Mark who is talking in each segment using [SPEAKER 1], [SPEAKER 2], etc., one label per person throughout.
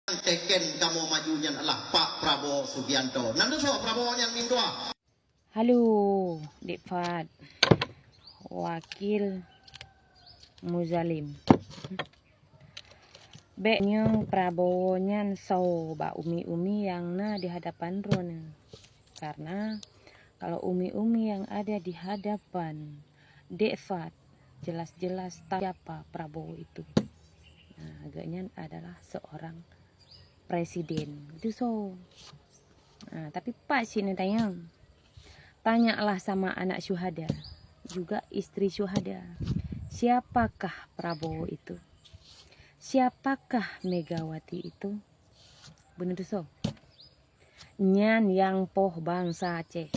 [SPEAKER 1] Teken kamu majunya adalah Pak Prabowo Subianto. Nanti so Prabowo yang minggu.
[SPEAKER 2] Halo, Dek Fad, Wakil Muzalim. Beknya Prabowo nyan so ba umi-umi yang na di hadapan Rona. Karena kalau umi-umi yang ada di hadapan Dek Fad jelas-jelas siapa Prabowo itu. Nah, agaknya adalah seorang presiden. Itu so. Nah, tapi Pak sini tanyalah sama anak syuhada, juga istri syuhada. Siapakah Prabowo itu? Siapakah Megawati itu? Bener so? Nyan yang poh bangsa Aceh.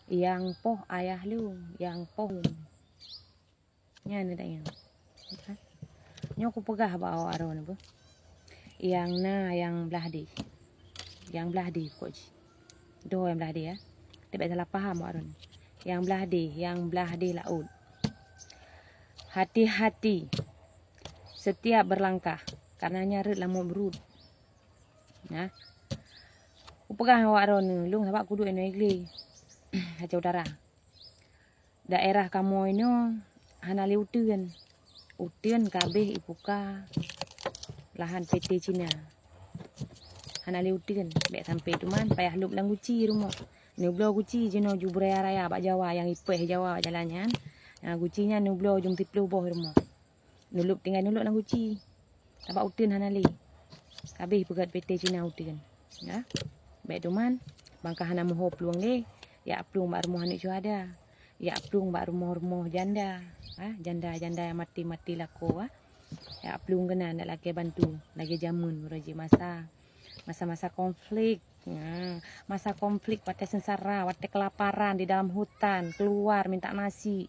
[SPEAKER 2] Yang poh ayah lu, yang poh. Nyan ada yang. Nyo aku pegah bawa aron bu. Yang na yang belah di. Yang belah di kok. Do yang belah di ya. Tidak salah paham aron. Yang belah di laut. Hati-hati setiap berlangkah karena nyarit lama berut. Nah, upegah awak aron lung sabak kudu eno igli. Haja utara. Daerah kamu ini hanali utun kabeh ibuka lahan PT Cina. Hanali utun bek sampai tuman payah lup lang guci rumah. Nublo guci jeno jubraya raya bak Jawa yang ipeh Jawa jalannya. Nah, gucinya nublo jum tiplu boh rumah. Nulup tinggal nulup lang guci. Tabak utun hanali. Kabeh pegat PT Cina utun. Ya. Bek tuman bangkah hana moho peluang le. Ya pelung bak rumah anak syuhada. Ya pelung bak rumah-rumah janda. Janda-janda yang mati-mati lako. Ya pelung kena nak lagi bantu. Lagi jamun beraji masa-masa konflik. Masa konflik wate sengsara, wate kelaparan di dalam hutan, keluar minta nasi.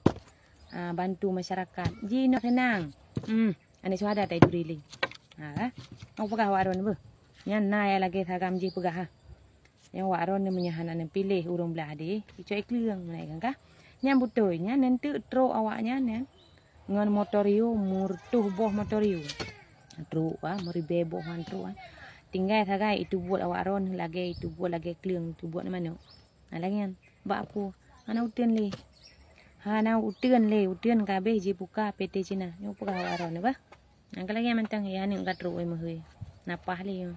[SPEAKER 2] Bantu masyarakat. Jino senang. Anak syuhada tak itu really. Mau pegah waron bu. Nyan na ya lagi thagam ji pegah. Yang waron ni menyahanan pilih urung belah di. Ico ikliang menaik kah? Nyan butoynya nanti tro awaknya nyan. Ngan motorio murtuh boh motorio. Tro meribe bohan tro. Tinggal thagai itu buat awaron lagi itu buat lagi kliang itu buat mana? Lagi nyan bak aku. Hana utun kabeh je buka PT Cina. Yo pegah awaron ba. Nang lagi mentang ya ni enggak tro oi mah. Napah li yo.